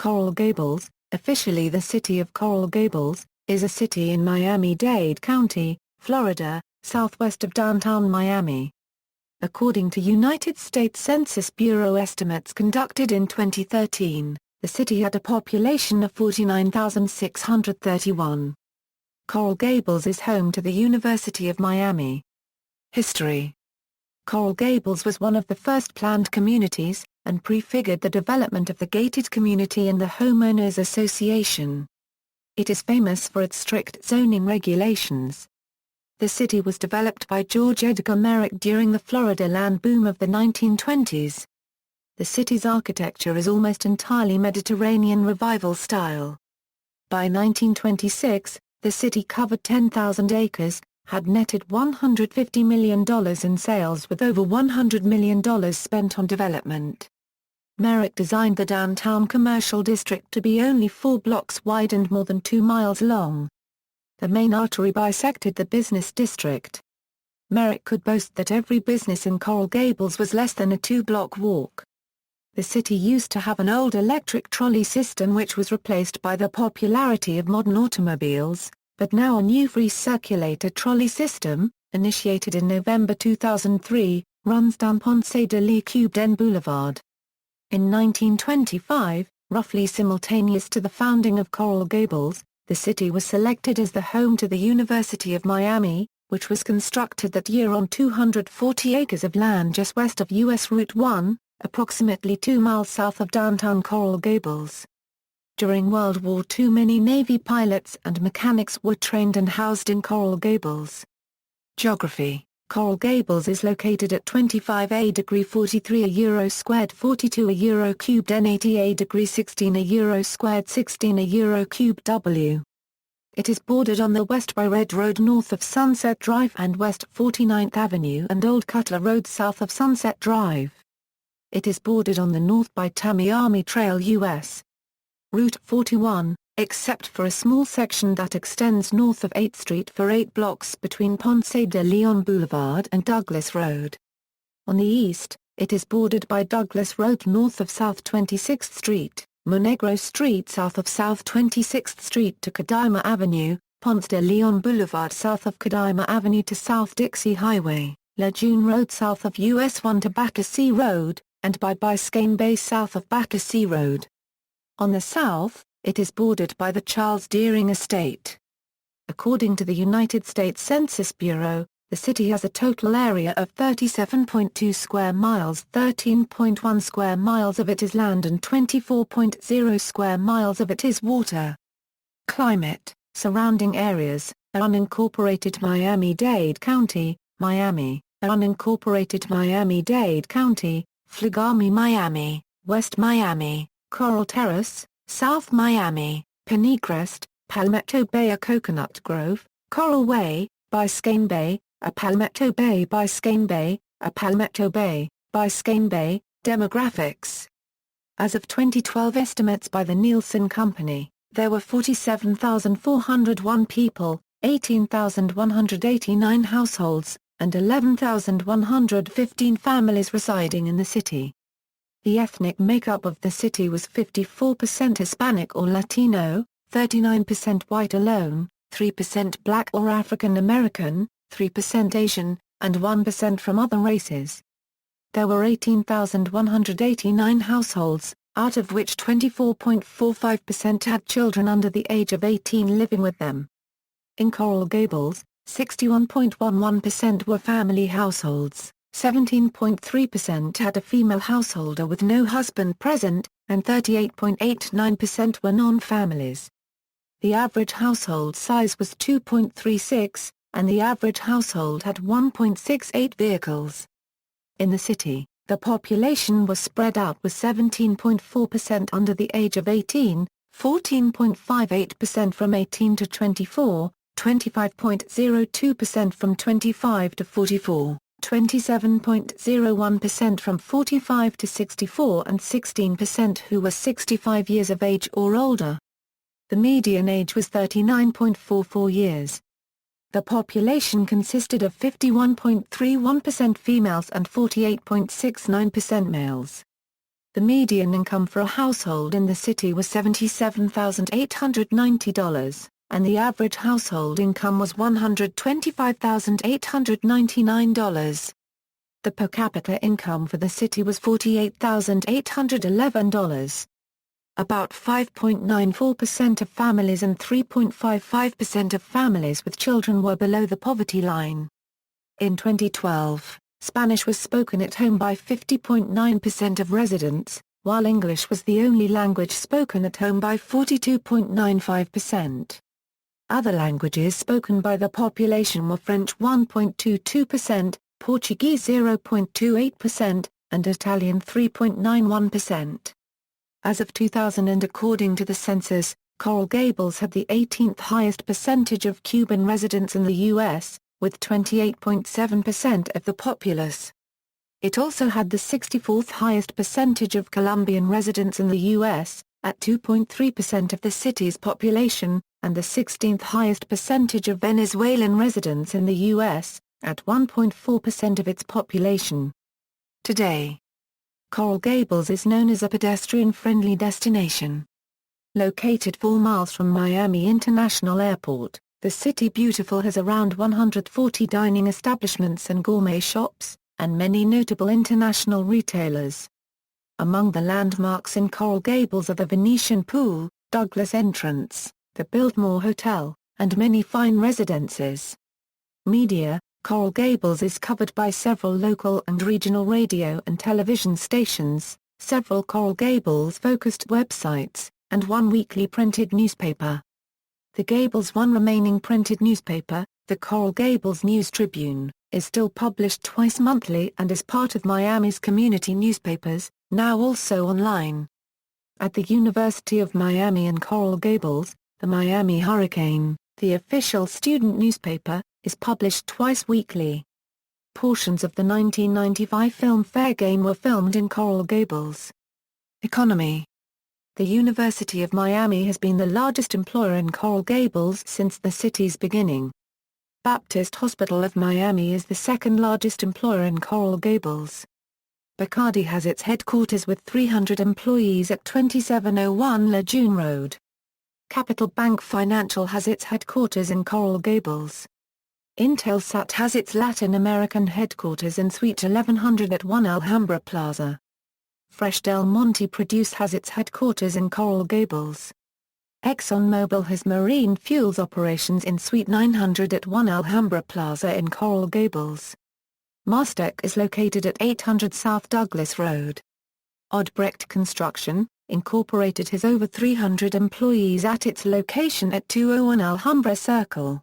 Coral Gables, officially the City of Coral Gables, is a city in Miami-Dade County, Florida, southwest of downtown Miami. According to United States Census Bureau estimates conducted in 2013, the city had a population of 49,631. Coral Gables is home to the University of Miami. History. Coral Gables was one of the first planned communities, and prefigured the development of the gated community and the homeowners association. It is famous for its strict zoning regulations. The city was developed by George Edgar Merrick during the Florida land boom of the 1920s. The city's architecture is almost entirely Mediterranean Revival style. By 1926, the city covered 10,000 acres, had netted $150 million in sales with over $100 million spent on development. Merrick designed the downtown commercial district to be only 4 blocks wide and more than 2 miles long. The main artery bisected the business district. Merrick could boast that every business in Coral Gables was less than a 2-block walk. The city used to have an old electric trolley system which was replaced by the popularity of modern automobiles, but now a new free circulator trolley system, initiated in November 2003, runs down Ponce de Leeuwen Boulevard. In 1925, roughly simultaneous to the founding of Coral Gables, the city was selected as the home to the University of Miami, which was constructed that year on 240 acres of land just west of U.S. Route 1, approximately 2 miles south of downtown Coral Gables. During World War II many Navy pilots and mechanics were trained and housed in Coral Gables. Geography. Coral Gables is located at 25°43 euro squared 42 euro cubed n 88°16 euro squared 16 euro cubed w. It is bordered on the west by Red Road north of Sunset Drive and west 49th Avenue and Old Cutler Road south of Sunset Drive. It is bordered on the north by Tamiami Trail US. Route 41, except for a small section that extends north of 8th Street for 8 blocks between Ponce de Leon Boulevard and Douglas Road. On the east, it is bordered by Douglas Road north of South 26th Street, Monegro Street south of South 26th Street to Kadima Avenue, Ponce de Leon Boulevard south of Kadima Avenue to South Dixie Highway, Lejeune Road south of US 1 to Battersea Road, and by Biscayne Bay south of Battersea Road. On the south, it is bordered by the Charles Deering Estate. According to the United States Census Bureau, the city has a total area of 37.2 square miles. 13.1 square miles of it is land and 24.0 square miles of it is water. Climate. Surrounding areas: unincorporated Miami-Dade County, Miami; unincorporated Miami-Dade County, Flagami Miami, West Miami, Coral Terrace, South Miami, Pennycrest, Palmetto Bay, a Coconut Grove, Coral Way, Biscayne Bay, a Palmetto Bay, Biscayne Bay, a Palmetto Bay, Biscayne Bay. Demographics. As of 2012 estimates by the Nielsen Company, there were 47,401 people, 18,189 households, and 11,115 families residing in the city. The ethnic makeup of the city was 54% Hispanic or Latino, 39% white alone, 3% Black or African American, 3% Asian, and 1% from other races. There were 18,189 households, out of which 24.45% had children under the age of 18 living with them. In Coral Gables, 61.11% were family households, 17.3% had a female householder with no husband present, and 38.89% were non-families. The average household size was 2.36, and the average household had 1.68 vehicles. In the city, the population was spread out with 17.4% under the age of 18, 14.58% from 18 to 24, 25.02% from 25 to 44. 27.01% from 45 to 64 and 16% who were 65 years of age or older. The median age was 39.44 years. The population consisted of 51.31% females and 48.69% males. The median income for a household in the city was $77,890, and the average household income was $125,899. The per capita income for the city was $48,811. About 5.94% of families and 3.55% of families with children were below the poverty line. In 2012, Spanish was spoken at home by 50.9% of residents, while English was the only language spoken at home by 42.95%. Other languages spoken by the population were French 1.22%, Portuguese 0.28%, and Italian 3.91%. As of 2000 and according to the census, Coral Gables had the 18th highest percentage of Cuban residents in the U.S., with 28.7% of the populace. It also had the 64th highest percentage of Colombian residents in the U.S., at 2.3% of the city's population, and the 16th highest percentage of Venezuelan residents in the U.S., at 1.4% of its population. Today, Coral Gables is known as a pedestrian-friendly destination. Located 4 miles from Miami International Airport, the City Beautiful has around 140 dining establishments and gourmet shops, and many notable international retailers. Among the landmarks in Coral Gables are the Venetian Pool, Douglas Entrance, the Biltmore Hotel, and many fine residences. Media: Coral Gables is covered by several local and regional radio and television stations, several Coral Gables-focused websites, and one weekly printed newspaper. The Gables' one remaining printed newspaper, the Coral Gables News-Tribune, is still published twice monthly and is part of Miami's community newspapers, now also online. At the University of Miami in Coral Gables, the Miami Hurricane, the official student newspaper, is published twice weekly. Portions of the 1995 film Fair Game were filmed in Coral Gables. Economy: the University of Miami has been the largest employer in Coral Gables since the city's beginning. Baptist Hospital of Miami is the second largest employer in Coral Gables. Bacardi has its headquarters with 300 employees at 2701 Lejeune Road. Capital Bank Financial has its headquarters in Coral Gables. Intelsat has its Latin American headquarters in Suite 1100 at 1 Alhambra Plaza. Fresh Del Monte Produce has its headquarters in Coral Gables. ExxonMobil has marine fuels operations in Suite 900 at 1 Alhambra Plaza in Coral Gables. Mastec is located at 800 South Douglas Road. Odebrecht Construction, Incorporated has over 300 employees at its location at 201 Alhambra Circle.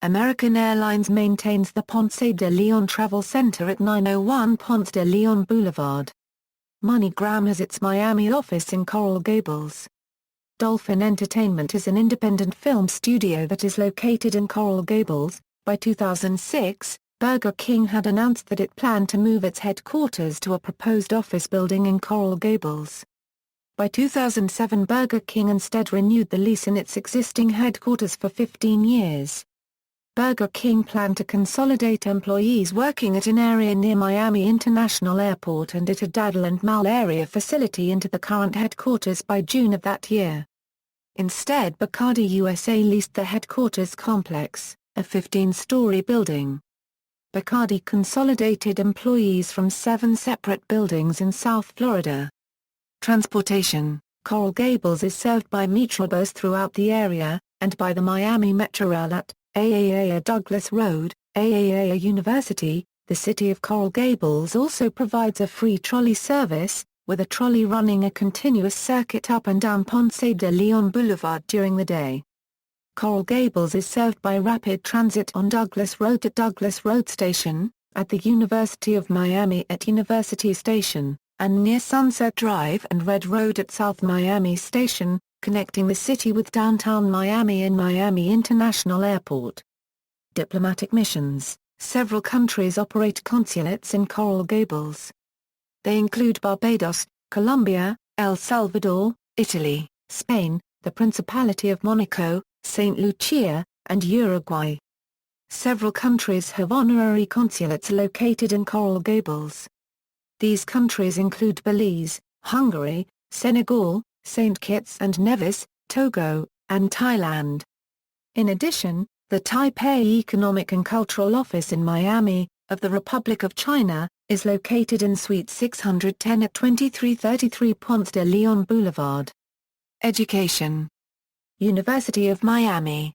American Airlines maintains the Ponce de Leon Travel Center at 901 Ponce de Leon Boulevard. Moneygram has its Miami office in Coral Gables. Dolphin Entertainment is an independent film studio that is located in Coral Gables. By 2006, Burger King had announced that it planned to move its headquarters to a proposed office building in Coral Gables. By 2007, Burger King instead renewed the lease in its existing headquarters for 15 years. Burger King planned to consolidate employees working at an area near Miami International Airport and at a Daddle and Mall area facility into the current headquarters by June of that year. Instead, Bacardi USA leased the headquarters complex, a 15-story building. Bacardi consolidated employees from 7 separate buildings in South Florida. Transportation: Coral Gables is served by Metrobus throughout the area, and by the Miami Metrorail at AAA Douglas Road, AAA University. The City of Coral Gables also provides a free trolley service, with a trolley running a continuous circuit up and down Ponce de Leon Boulevard during the day. Coral Gables is served by Rapid Transit on Douglas Road at Douglas Road Station, at the University of Miami at University Station, and near Sunset Drive and Red Road at South Miami Station, connecting the city with downtown Miami and Miami International Airport. Diplomatic missions: several countries operate consulates in Coral Gables. They include Barbados, Colombia, El Salvador, Italy, Spain, the Principality of Monaco, St. Lucia, and Uruguay. Several countries have honorary consulates located in Coral Gables. These countries include Belize, Hungary, Senegal, St. Kitts and Nevis, Togo, and Thailand. In addition, the Taipei Economic and Cultural Office in Miami, of the Republic of China, is located in Suite 610 at 2333 Ponce de Leon Boulevard. Education. University of Miami.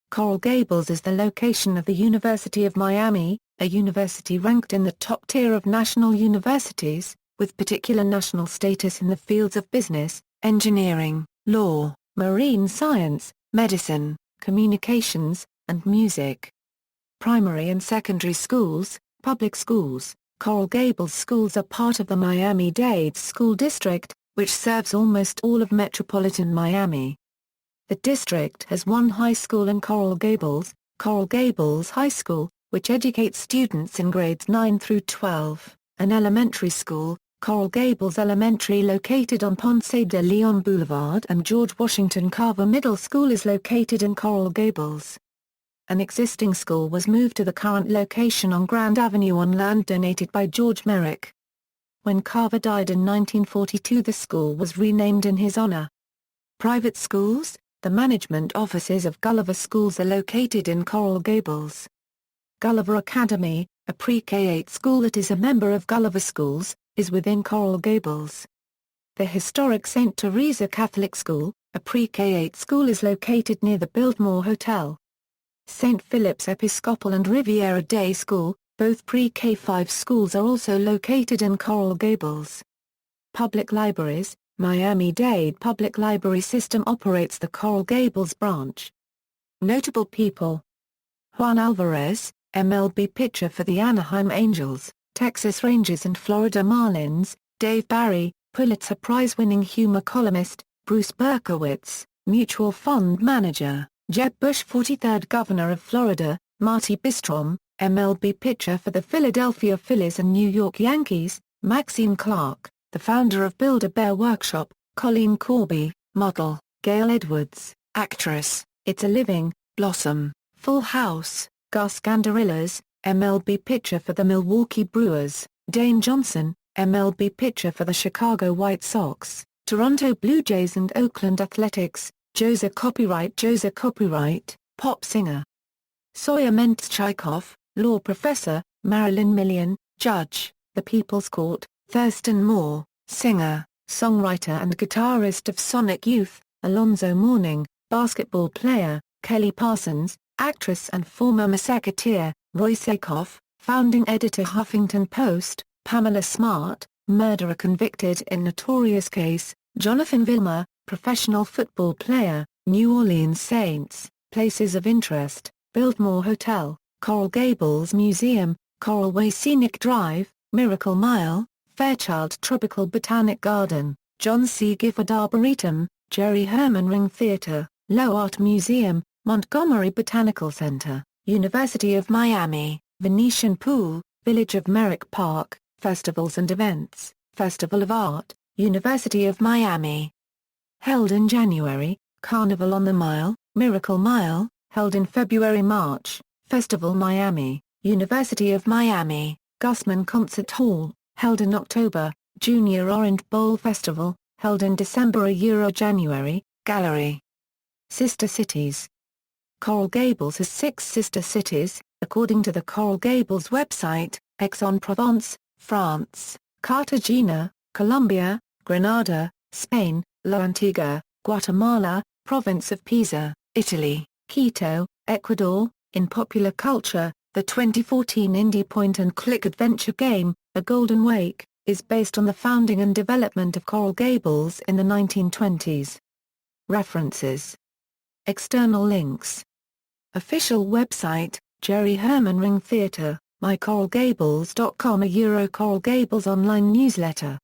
Coral Gables is the location of the University of Miami, a university ranked in the top tier of national universities, with particular national status in the fields of business, engineering, law, marine science, medicine, communications, and music. Primary and secondary schools, public schools. Coral Gables schools are part of the Miami-Dade School District, which serves almost all of metropolitan Miami. The district has one high school in Coral Gables High School, which educates students in grades 9 through 12, an elementary school, Coral Gables Elementary located on Ponce de Leon Boulevard, and George Washington Carver Middle School is located in Coral Gables. An existing school was moved to the current location on Grand Avenue on land donated by George Merrick. When Carver died in 1942, the school was renamed in his honor. Private schools. The management offices of Gulliver Schools are located in Coral Gables. Gulliver Academy, a pre-K-8 school that is a member of Gulliver Schools, is within Coral Gables. The historic St. Teresa Catholic School, a pre-K-8 school, is located near the Biltmore Hotel. St. Philip's Episcopal and Riviera Day School, both pre-K-5 schools, are also located in Coral Gables. Public libraries. Miami-Dade Public Library System operates the Coral Gables branch. Notable people: Juan Alvarez, MLB pitcher for the Anaheim Angels, Texas Rangers and Florida Marlins; Dave Barry, Pulitzer Prize-winning humor columnist; Bruce Berkowitz, mutual fund manager; Jeb Bush, 43rd Governor of Florida; Marty Bistrom, MLB pitcher for the Philadelphia Phillies and New York Yankees; Maxine Clark, the founder of Build-A-Bear Workshop; Colleen Corby, model; Gail Edwards, actress, It's a Living, Blossom, Full House; Gus Gandarillas, MLB pitcher for the Milwaukee Brewers; Dane Johnson, MLB pitcher for the Chicago White Sox, Toronto Blue Jays and Oakland Athletics; Joza Copyright, pop singer. Sawyer Mentschikoff, law professor; Marilyn Millian, judge; The People's Court; Thurston Moore, singer, songwriter and guitarist of Sonic Youth; Alonzo Mourning, basketball player; Kelly Parsons, actress and former Musketeer; Roy Sakoff, founding editor Huffington Post; Pamela Smart, murderer convicted in notorious case; Jonathan Vilma, professional football player; New Orleans Saints; places of interest: Biltmore Hotel, Coral Gables Museum, Coral Way Scenic Drive, Miracle Mile, Fairchild Tropical Botanic Garden, John C. Gifford Arboretum, Jerry Herman Ring Theater, Low Art Museum, Montgomery Botanical Center, University of Miami, Venetian Pool, Village of Merrick Park, festivals and events, Festival of Art, University of Miami. Held in January, Carnival on the Mile, Miracle Mile, held in February-March, Festival Miami, University of Miami, Gusman Concert Hall, held in October, Junior Orange Bowl Festival, held in December-January, Gallery. Sister cities. Coral Gables has 6 sister cities, according to the Coral Gables website: Aix-en-Provence, France; Cartagena, Colombia; Granada, Spain; La Antigua, Guatemala; Province of Pisa, Italy; Quito, Ecuador. In popular culture, the 2014 indie point-and-click adventure game, A Golden Wake, is based on the founding and development of Coral Gables in the 1920s. References. External links. Official website, Jerry Herman Ring Theater, mycoralgables.com, a Coral Gables online newsletter.